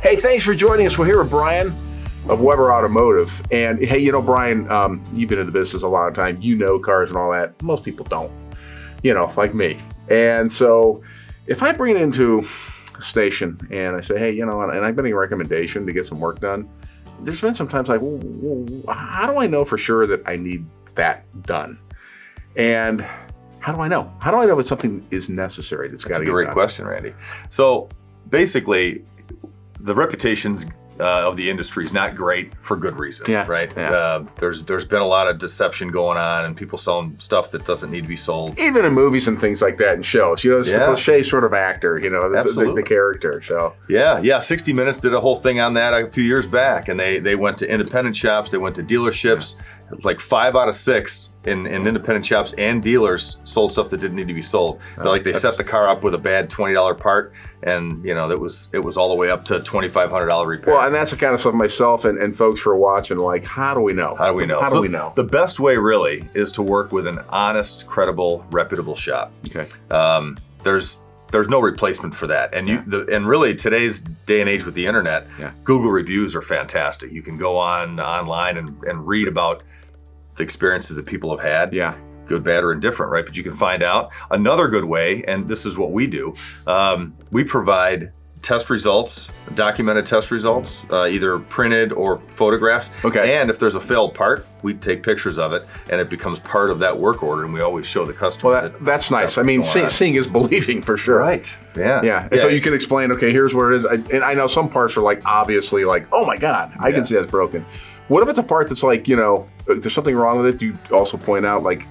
Hey, thanks for joining us. We're here with Brian of Weber Automotive. And hey, you know, Brian, you've been in the business a long time. You know cars and all that. Most people don't, you know, like me. And so if I bring it into a station and I say, hey, you know, and I've been a recommendation to get some work done, there's been some times like, well, how do I know for sure that I need that done? And how do I know? How do I know if something is necessary that's got to get done? That's a great question, Randy. So basically, the reputations of the industry is not great for good reason, right? Yeah. There's been a lot of deception going on and people selling stuff that doesn't need to be sold. Even in movies and things like that and shows, you know, it's the cliche sort of actor, you know, the character. So yeah. 60 Minutes did a whole thing on that a few years back, and they went to independent shops, they went to dealerships. Like 5 out of 6 in independent shops and dealers sold stuff that didn't need to be sold. They set the car up with a bad $20 part, and you know it was all the way up to $2,500 repair. Well, and that's the kind of stuff myself and folks who are watching, like, how do we know? How do we know? How do we know? The best way really is to work with an honest, credible, reputable shop. Okay. There's no replacement for that. And and really today's day and age with the internet, Google reviews are fantastic. You can go online and read about the experiences that people have had. Yeah. Good, bad, or indifferent, right? But you can find out. Another good way, and this is what we do, we provide test results, documented test results, either printed or photographs. Okay. And if there's a failed part, we take pictures of it, and it becomes part of that work order, and we always show the customer. Well, that's nice. I mean, seeing is believing for sure. Right. Yeah. Yeah. And so you can explain, okay, here's where it is. And I know some parts are like, obviously, like, oh my God, I can see that's broken. What if it's a part that's like, you know, there's something wrong with it? Do you also point out, like,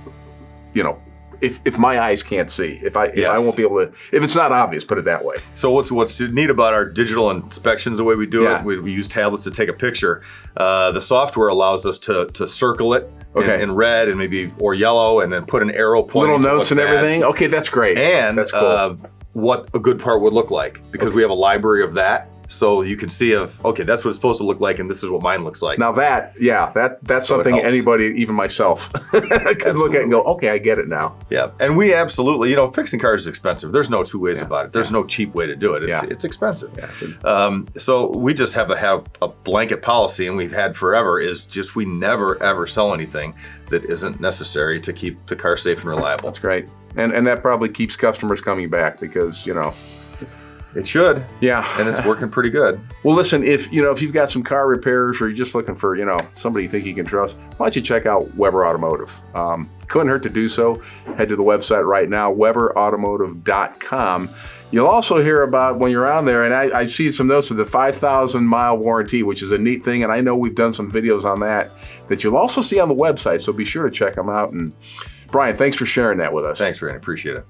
you know, if my eyes can't see, if I won't be able to, if it's not obvious, put it that way. So what's neat about our digital inspections, the way we do it, we use tablets to take a picture. The software allows us to circle it in red and maybe or yellow, and then put an arrow pointing little notes and everything. Okay, that's great. And that's cool. What a good part would look like, because we have a library of that. So you can see okay, that's what it's supposed to look like, and this is what mine looks like. Now that's something anybody, even myself, could look at and go, okay, I get it now. Yeah, and we absolutely, you know, fixing cars is expensive. There's no two ways about it. There's no cheap way to do it. It's expensive. Yeah, so we just have a blanket policy, and we've had forever, is just we never ever sell anything that isn't necessary to keep the car safe and reliable. That's great, and that probably keeps customers coming back, because, you know. It should. Yeah. And it's working pretty good. Well, listen, if you've got some car repairs, or you're just looking for, you know, somebody you think you can trust, why don't you check out Weber Automotive? Couldn't hurt to do so. Head to the website right now, weberautomotive.com. You'll also hear about, when you're on there, and I see some notes of the 5,000-mile warranty, which is a neat thing, and I know we've done some videos on that you'll also see on the website, so be sure to check them out. And Brian, thanks for sharing that with us. Thanks, Randy. Appreciate it.